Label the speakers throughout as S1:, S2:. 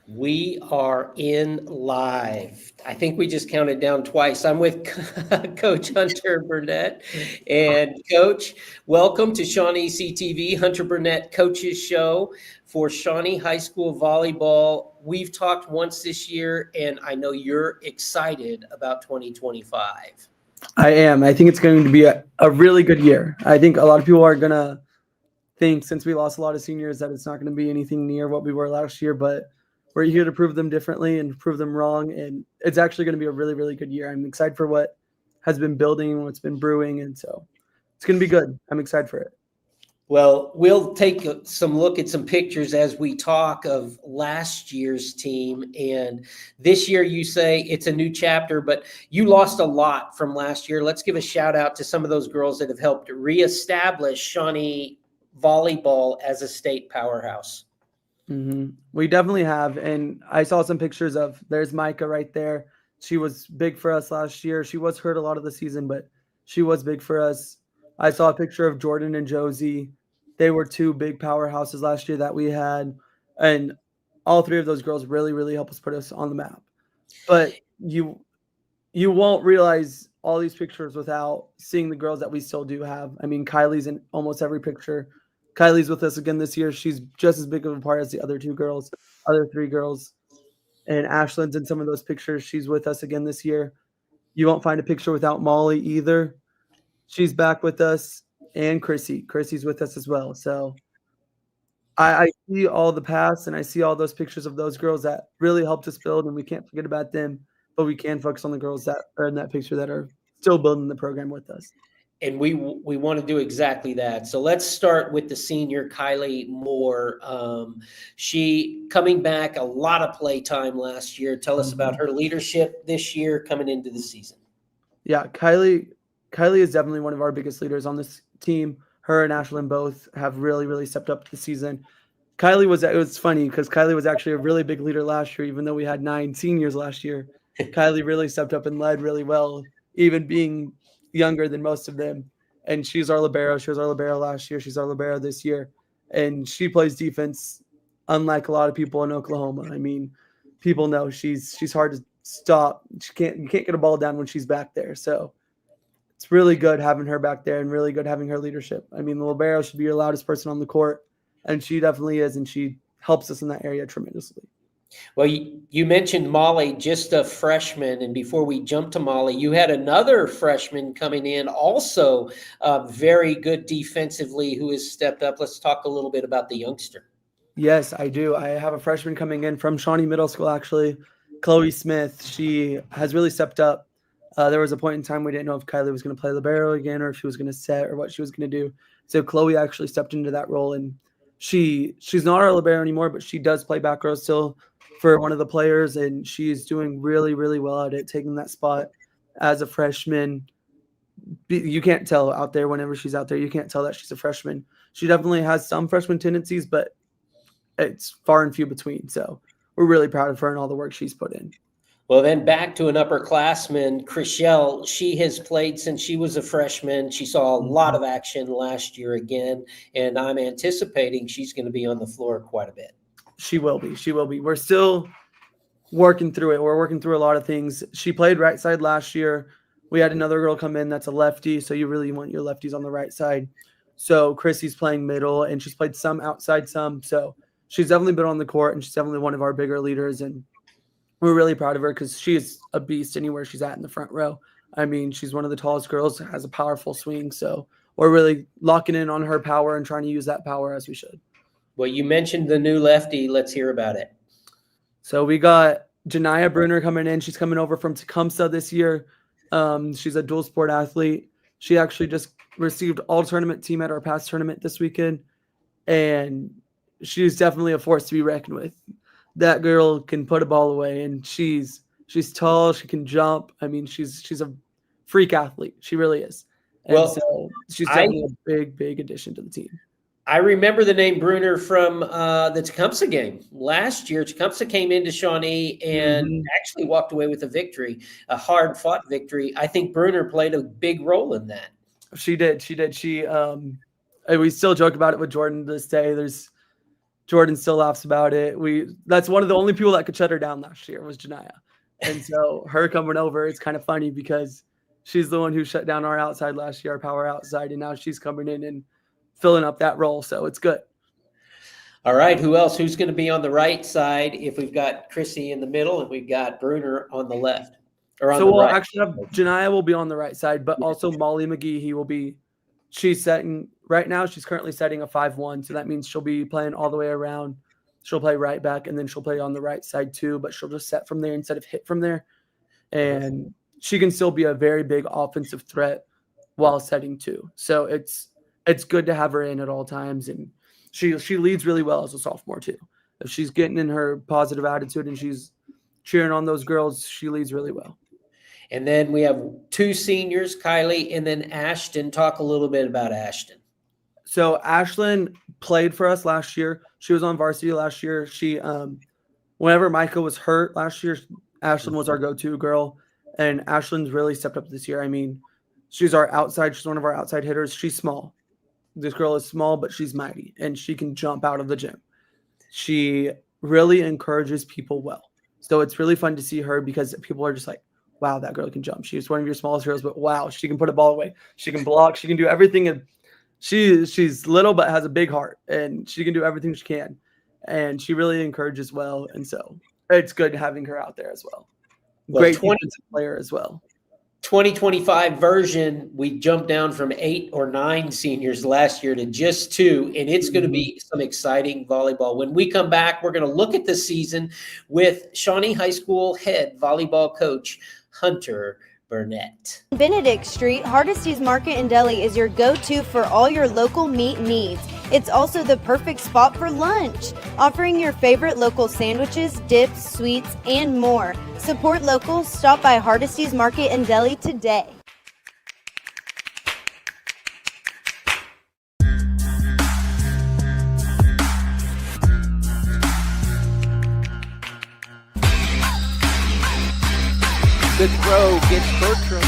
S1: We are in live. I think we just counted down twice. I'm with Coach Hunter Burnett. And Coach, welcome to Shawnee CTV, Hunter Burnett Coaches Show for Shawnee High School Volleyball. We've talked once this year, and I know you're excited about 2025.
S2: I am. I think it's going to be a really good year. I think a lot of people are going to think, since we lost a lot of seniors, that it's not going to be anything near what we were last year, but we're here to prove them differently and prove them wrong. And it's actually going to be a really, really good year. I'm excited for what has been building, what's been brewing. And so it's going to be good. I'm excited for it.
S1: Well, we'll take some look at some pictures as we talk of last year's team. And this year, you say it's a new chapter, but you lost a lot from last year. Let's give a shout out to some of those girls that have helped reestablish Shawnee volleyball as a state powerhouse.
S2: We definitely have. And I saw some pictures of, there's Micah right there. She was big for us last year. She was hurt a lot of the season, but she was big for us. I saw a picture of Jordan and Josie. They were two big powerhouses last year that we had. And all three of those girls really, really helped us put us on the map. But you won't realize all these pictures without seeing the girls that we still do have. I mean, Kylie's in almost every picture. Kylie's with us again this year. She's just as big of a part as the other three girls. And Ashlyn's in some of those pictures. She's with us again this year. You won't find a picture without Molly either. She's back with us, and Chrissy. Chrissy's with us as well. So I see all the past, and I see all those pictures of those girls that really helped us build, and we can't forget about them. But we can focus on the girls that are in that picture that are still building the program with us.
S1: And we want to do exactly that. So let's start with the senior, Kylie Moore. She coming back, a lot of play time last year. Tell us about her leadership this year coming into the season.
S2: Yeah, Kylie is definitely one of our biggest leaders on this team. Her and Ashlyn both have really, really stepped up this season. It was funny because Kylie was actually a really big leader last year, even though we had 9 seniors last year. Kylie really stepped up and led really well, even being younger than most of them. And she's our libero. She was our libero last year. She's our libero this year. And she plays defense unlike a lot of people in Oklahoma. I mean, people know she's hard to stop. You can't get a ball down when she's back there. So it's really good having her back there and really good having her leadership. I mean, the libero should be your loudest person on the court, and she definitely is, and she helps us in that area tremendously.
S1: Well, you mentioned Molly, just a freshman, and before we jump to Molly, you had another freshman coming in, also very good defensively, who has stepped up. Let's talk a little bit about the youngster.
S2: Yes, I do. I have a freshman coming in from Shawnee Middle School, actually, Chloe Smith. She has really stepped up. There was a point in time we didn't know if Kylie was going to play libero again or if she was going to set or what she was going to do. So Chloe actually stepped into that role, and she's not our libero anymore, but she does play back row still for one of the players, and she's doing really, really well at it, taking that spot as a freshman. You can't tell out there whenever she's out there. You can't tell that she's a freshman. She definitely has some freshman tendencies, but it's far and few between. So we're really proud of her and all the work she's put in.
S1: Well, then back to an upperclassman, Chriselle. She has played since she was a freshman. She saw a lot of action last year again, and I'm anticipating she's going to be on the floor quite a bit.
S2: She will be. She will be. We're still working through it. We're working through a lot of things. She played right side last year. We had another girl come in that's a lefty, so you really want your lefties on the right side. So Chrissy's playing middle, and she's played some outside, some. So she's definitely been on the court, and she's definitely one of our bigger leaders, and we're really proud of her because she is a beast anywhere she's at in the front row. I mean, she's one of the tallest girls, has a powerful swing, so we're really locking in on her power and trying to use that power as we should.
S1: Well, you mentioned the new lefty. Let's hear about it.
S2: So we got Janiyah Bruner coming in. She's coming over from Tecumseh this year. She's a dual sport athlete. She actually just received all-tournament team at our past tournament this weekend, and she's definitely a force to be reckoned with. That girl can put a ball away, and she's tall. She can jump. I mean, she's a freak athlete. She really is. And so she's definitely a big addition to the team.
S1: I remember the name Bruner from the Tecumseh game last year. Tecumseh came into Shawnee and actually walked away with a victory, a hard-fought victory. I think Bruner played a big role in that.
S2: She did. We still joke about it with Jordan to this day. Jordan still laughs about it. That's one of the only people that could shut her down last year was Janiyah. And so her coming over, it's kind of funny because she's the one who shut down our outside last year, our power outside, and now she's coming in and filling up that role. So it's good.
S1: All right, who else? Who's going to be on the right side if we've got Chrissy in the middle and we've got Bruner on the left? Or on
S2: So
S1: the
S2: we'll
S1: right?
S2: actually have Janiyah will be on the right side, but also Molly McGee, she's setting right now, she's currently setting a 5-1. So that means she'll be playing all the way around. She'll play right back and then she'll play on the right side too, but she'll just set from there instead of hit from there. And she can still be a very big offensive threat while setting too. So it's good to have her in at all times. And she leads really well as a sophomore too. If she's getting in her positive attitude and she's cheering on those girls, she leads really well.
S1: And then we have 2 seniors, Kylie, and then Ashton. Talk a little bit about Ashton.
S2: So Ashlyn played for us last year. She was on varsity last year. She, whenever Micah was hurt last year, Ashlyn was our go-to girl. And Ashlyn's really stepped up this year. I mean, she's one of our outside hitters. She's small. This girl is small, but she's mighty, and she can jump out of the gym. She really encourages people well. So it's really fun to see her because people are just like, wow, that girl can jump. She's one of your smallest girls, but wow, she can put a ball away. She can block. She can do everything. And she's little, but has a big heart, and she can do everything she can. And she really encourages well. And so it's good having her out there as well. Great defensive player as well.
S1: 2025 version, we jumped down from 8 or 9 seniors last year to just 2, and it's going to be some exciting volleyball. When we come back, we're going to look at the season with Shawnee High School head volleyball coach Hunter Burnett.
S3: Benedict Street, Hardesty's Market and Deli is your go-to for all your local meat needs. It's also the perfect spot for lunch, offering your favorite local sandwiches, dips, sweets, and more. Support local. Stop by Hardesty's Market and Deli today.
S1: Good throw gets Bertram.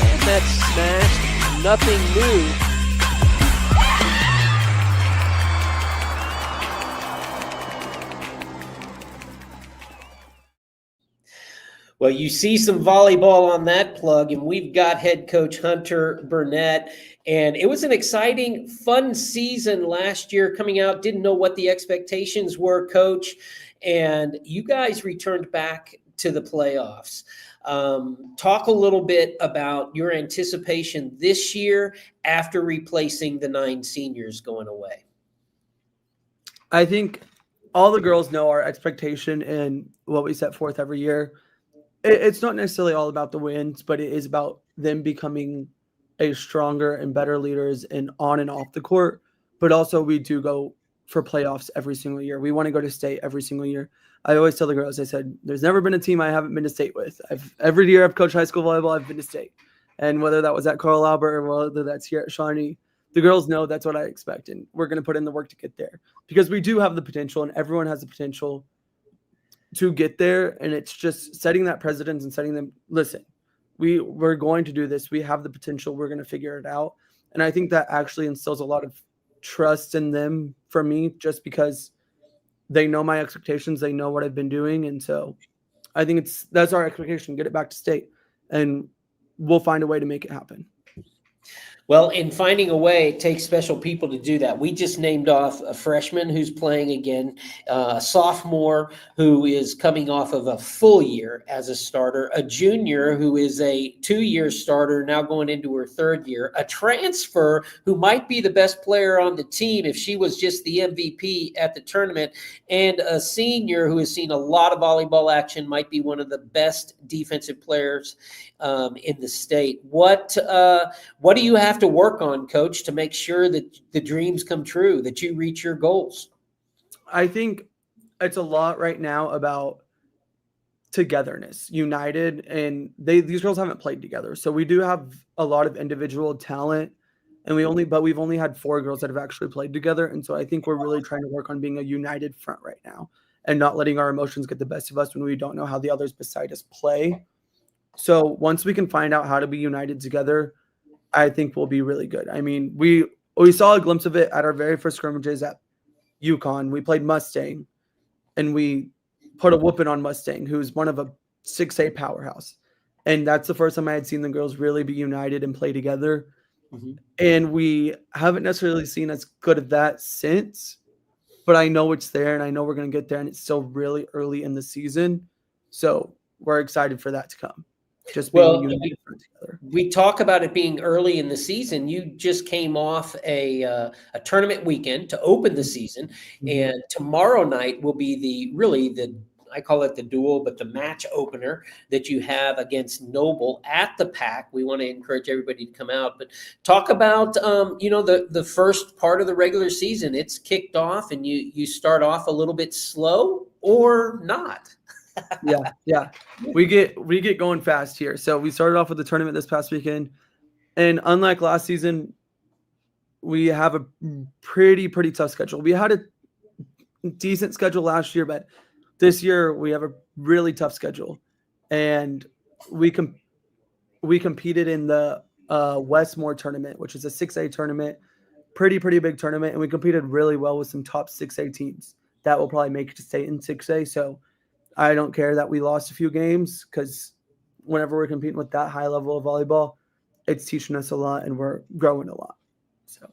S1: And that's smashed. Nothing new. Well, you see some volleyball on that plug, and we've got head coach Hunter Burnett. And it was an exciting, fun season last year coming out. Didn't know what the expectations were, coach. And you guys returned back to the playoffs. Talk a little bit about your anticipation this year after replacing the 9 seniors going away.
S2: I think all the girls know our expectation and what we set forth every year. It's not necessarily all about the wins, but it is about them becoming a stronger and better leaders and on and off the court. But also we do go for playoffs every single year. We want to go to state every single year. I always tell the girls, I said, there's never been a team I haven't been to state with. Every year I've coached high school volleyball, I've been to state. And whether that was at Carl Albert or whether that's here at Shawnee, the girls know that's what I expect. And we're going to put in the work to get there because we do have the potential and everyone has the potential to get there. And it's just setting that precedence and setting them, listen, we're going to do this. We have the potential. We're going to figure it out. And I think that actually instills a lot of trust in them for me, just because they know my expectations. They know what I've been doing. And so I think that's our expectation. Get it back to state and we'll find a way to make it happen.
S1: Well, in finding a way, it takes special people to do that. We just named off a freshman who's playing again, a sophomore who is coming off of a full year as a starter, a junior who is a 2-year starter now going into her 3rd year, a transfer who might be the best player on the team if she was just the MVP at the tournament, and a senior who has seen a lot of volleyball action, might be one of the best defensive players in the state. What do you have to work on, Coach, to make sure that the dreams come true, that you reach your goals?
S2: I think it's a lot right now about togetherness, united, and these girls haven't played together. So we do have a lot of individual talent, and we've only had 4 girls that have actually played together. And so I think we're really trying to work on being a united front right now and not letting our emotions get the best of us when we don't know how the others beside us play. So once we can find out how to be united together, I think we'll be really good. I mean, we saw a glimpse of it at our very first scrimmages at UConn. We played Mustang, and we put a whooping on Mustang, who's one of a 6A powerhouse. And that's the first time I had seen the girls really be united and play together.
S1: Mhm.
S2: And we haven't necessarily seen as good of that since, but I know it's there, and I know we're going to get there, and it's still really early in the season. So we're excited for that to come. Just being
S1: Well,
S2: united together.
S1: we talk about it being early in the season. You just came off a tournament weekend to open the season, and tomorrow night will be the I call it the duel, but the match opener that you have against Noble at the PAC. We want to encourage everybody to come out, but talk about the first part of the regular season. It's kicked off, and you start off a little bit slow or not.
S2: Yeah. We get going fast here. So we started off with the tournament this past weekend, and unlike last season, we have a pretty tough schedule. We had a decent schedule last year, but this year we have a really tough schedule, and we competed in the Westmore tournament, which is a 6A tournament, pretty big tournament, and we competed really well with some top 6A teams that will probably make it to stay in 6A. So I don't care that we lost a few games, because whenever we're competing with that high level of volleyball, it's teaching us a lot, and we're growing a lot. So.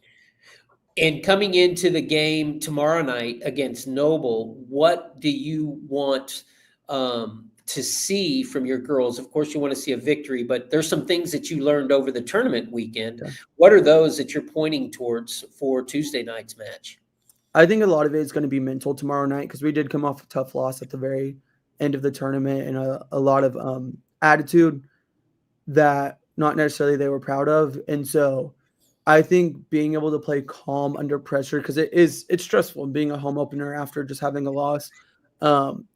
S1: And coming into the game tomorrow night against Noble, what do you want to see from your girls? Of course, you want to see a victory, but there's some things that you learned over the tournament weekend.
S2: Yeah.
S1: What are those that you're pointing towards for Tuesday night's match?
S2: I think a lot of it is going to be mental tomorrow night, because we did come off a tough loss at the very end of the tournament, and a lot of attitude that not necessarily they were proud of. And so I think being able to play calm under pressure, because it's stressful being a home opener after just having a loss.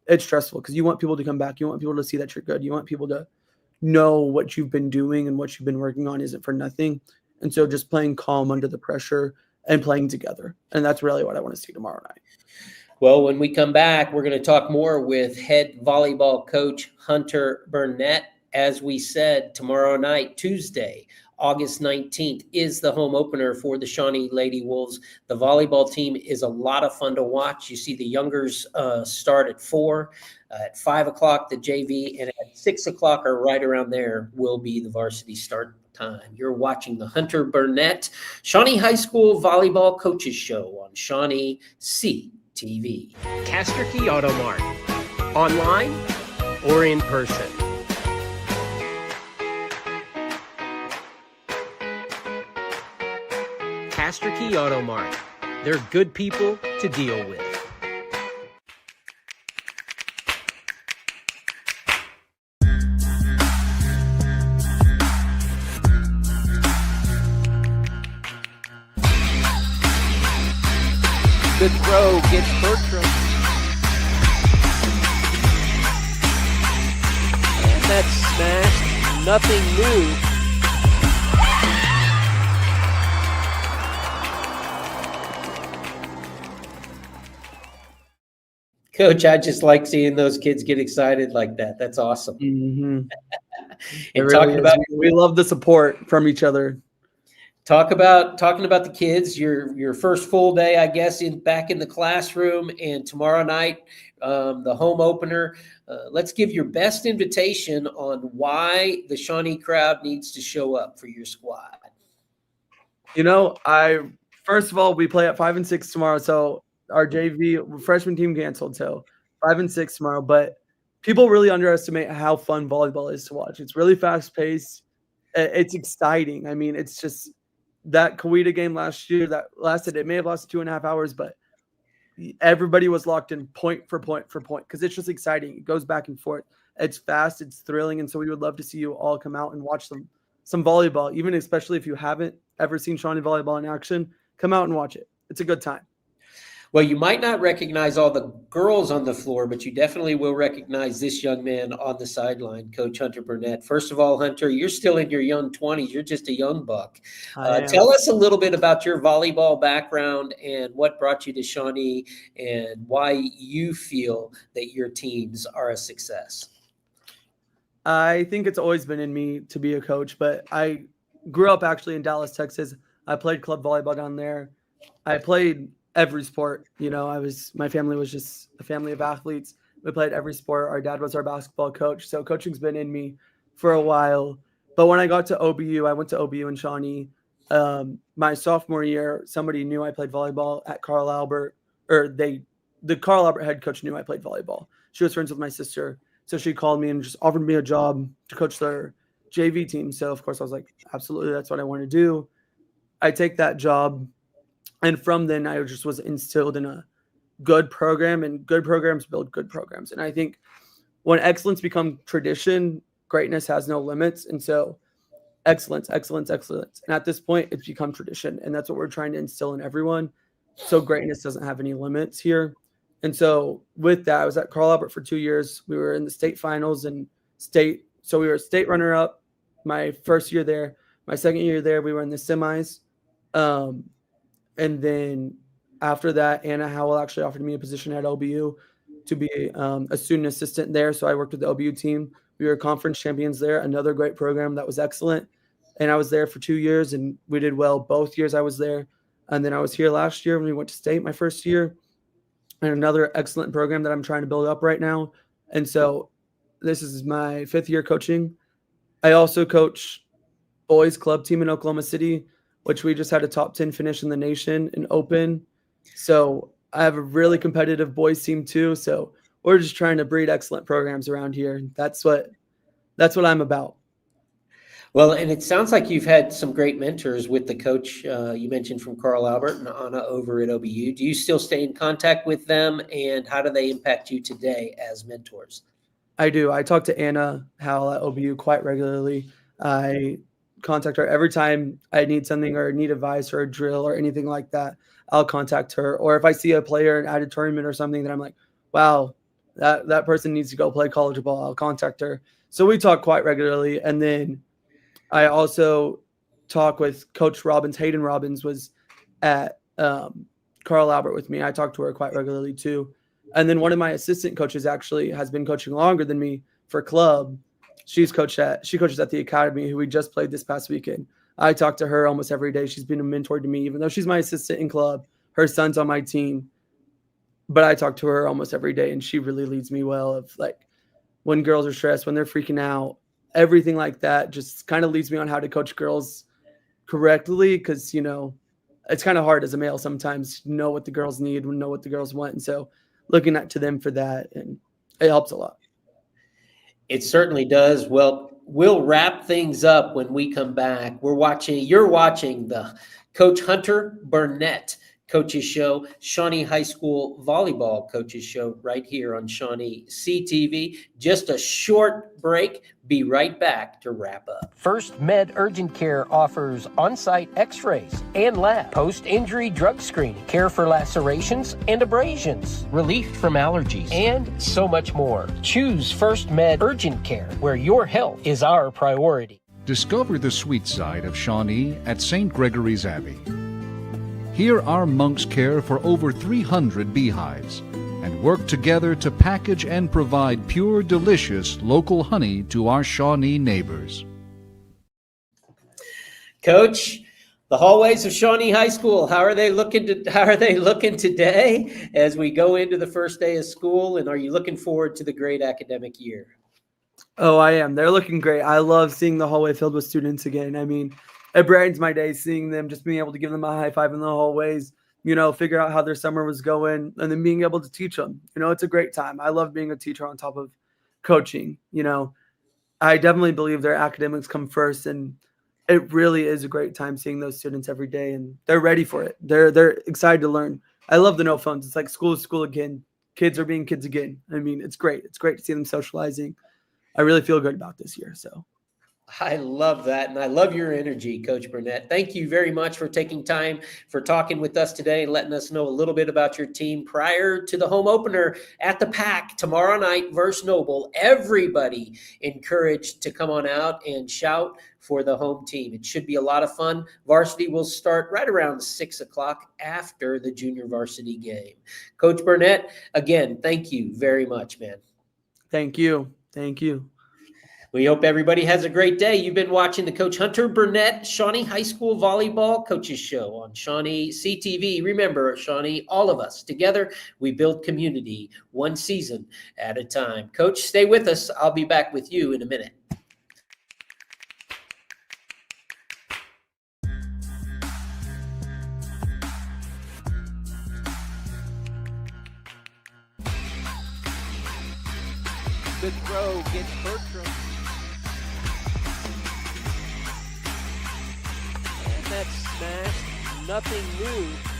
S2: It's stressful because you want people to come back. You want people to see that you're good. You want people to know what you've been doing and what you've been working on isn't for nothing. And so just playing calm under the pressure and playing together. And that's really what I want to see tomorrow night.
S1: Well, when we come back, we're going to talk more with head volleyball coach Hunter Burnett. As we said, tomorrow night, Tuesday, August 19th, is the home opener for the Shawnee Lady Wolves. The volleyball team is a lot of fun to watch. You see the youngers start at 4, at 5 o'clock, the JV, and at 6 o'clock or right around there will be the varsity start time. You're watching the Hunter Burnett Shawnee High School Volleyball Coaches Show on Shawnee CTV. Castor Key Auto Mart, online or in person. Castor Key Auto Mart. They're good people to deal with. Good throw gets Bertram. And that's smashed. Nothing new. Coach, I just like seeing those kids get excited like that. That's awesome.
S2: Mm-hmm.
S1: And talking about
S2: we love the support from each other.
S1: talking about the kids, your first full day, I guess, back in the classroom, and tomorrow night, the home opener. Let's give your best invitation on why the Shawnee crowd needs to show up for your squad.
S2: First of all, we play at 5 and 6 tomorrow, so our JV freshman team canceled, so 5 and 6 tomorrow. But people really underestimate how fun volleyball is to watch. It's really fast paced. It's exciting. I mean, it's just that Coweta game last year that lasted. It may have lasted 2.5 hours, but everybody was locked in point for point because it's just exciting. It goes back and forth. It's fast. It's thrilling, and so we would love to see you all come out and watch some volleyball. Even especially if you haven't ever seen Shawnee volleyball in action, come out and watch it. It's a good time.
S1: Well, you might not recognize all the girls on the floor, but you definitely will recognize this young man on the sideline, Coach Hunter Burnett. First of all, Hunter, you're still in your young 20s. You're just a young buck. Tell us a little bit about your volleyball background and what brought you to Shawnee and why you feel that your teams are a success.
S2: I think it's always been in me to be a coach, but I grew up actually in Dallas, Texas. I played club volleyball down there. I played every sport. My family was just a family of athletes. We played every sport. Our dad was our basketball coach. So coaching's been in me for a while. But when I got to OBU, I went to OBU in Shawnee. My sophomore year, somebody knew I played volleyball at Carl Albert, the Carl Albert head coach knew I played volleyball. She was friends with my sister. So she called me and just offered me a job to coach their JV team. So of course I was like, absolutely, that's what I want to do. I take that job. And from then I just was instilled in a good program, and good programs build good programs. And I think when excellence becomes tradition, greatness has no limits. And so excellence. And at this point, it's become tradition. And that's what we're trying to instill in everyone. So greatness doesn't have any limits here. And so with that, I was at Carl Albert for 2 years. We were in the state finals and state. So we were state runner up my first year there. My second year there, we were in the semis. And then after that, Anna Howell actually offered me a position at OBU to be a student assistant there. So I worked with the OBU team. We were conference champions there, another great program that was excellent. And I was there for 2 years, and we did well both years I was there. And then I was here last year when we went to state my first year, and another excellent program that I'm trying to build up right now. And so this is my 5th year coaching. I also coach boys club team in Oklahoma City, which we just had a top 10 finish in the nation in open. So I have a really competitive boys team too. So we're just trying to breed excellent programs around here. That's what I'm about.
S1: Well, and it sounds like you've had some great mentors with the coach you mentioned from Carl Albert and Anna over at OBU. Do you still stay in contact with them, and how do they impact you today as mentors?
S2: I do. I talk to Anna Howell at OBU quite regularly. I contact her every time I need something or need advice or a drill or anything like that. I'll contact her. Or if I see a player at a tournament or something that I'm like, wow, that person needs to go play college ball, I'll contact her. So we talk quite regularly. And then I also talk with Coach Robbins. Hayden Robbins was at Carl Albert with me. I talk to her quite regularly too. And then one of my assistant coaches actually has been coaching longer than me for club. She coaches at the academy, who we just played this past weekend. I talk to her almost every day. She's been a mentor to me, even though she's my assistant in club. Her son's on my team, but I talk to her almost every day, and she really leads me well. Of like when girls are stressed, when they're freaking out, everything like that, just kind of leads me on how to coach girls correctly, because it's kind of hard as a male sometimes to know what the girls need, know what the girls want, and so looking to them for that, and it helps a lot.
S1: It certainly does. Well, we'll wrap things up when we come back. You're watching the Coach Hunter Burnett Coaches Show, Shawnee High School Volleyball Coaches Show, right here on Shawnee CTV. Just a short break. Be right back to wrap up.
S4: First Med Urgent Care offers on-site x-rays and lab, post-injury drug screening, care for lacerations and abrasions, relief from allergies, and so much more. Choose First Med Urgent Care, where your health is our priority.
S5: Discover the sweet side of Shawnee at St. Gregory's Abbey. Here our monks care for over 300 beehives and work together to package and provide pure, delicious local honey to our Shawnee neighbors.
S1: Coach, the hallways of Shawnee High School, how are they looking today as we go into the first day of school, and are you looking forward to the great academic year?
S2: Oh, I am. They're looking great. I love seeing the hallway filled with students again. I mean, it brightens my day seeing them, just being able to give them a high five in the hallways, figure out how their summer was going, and then being able to teach them. It's a great time. I love being a teacher on top of coaching. I definitely believe their academics come first, and it really is a great time seeing those students every day, and they're ready for it. They're excited to learn. I love the no phones. It's like school is school again. Kids are being kids again. I mean, it's great. It's great to see them socializing. I really feel good about this year. So
S1: I love that, and I love your energy, Coach Burnett. Thank you very much for taking time for talking with us today and letting us know a little bit about your team prior to the home opener at the PAC tomorrow night versus Noble. Everybody encouraged to come on out and shout for the home team. It should be a lot of fun. Varsity will start right around 6 o'clock after the junior varsity game. Coach Burnett, again, thank you very much, man.
S2: Thank you. Thank you.
S1: We hope everybody has a great day. You've been watching the Coach Hunter Burnett Shawnee High School Volleyball Coaches Show on Shawnee CTV. Remember, Shawnee, all of us together, we build community one season at a time. Coach, stay with us. I'll be back with you in a minute.
S6: Good throw gets Bertram. And that's smashed. Nothing new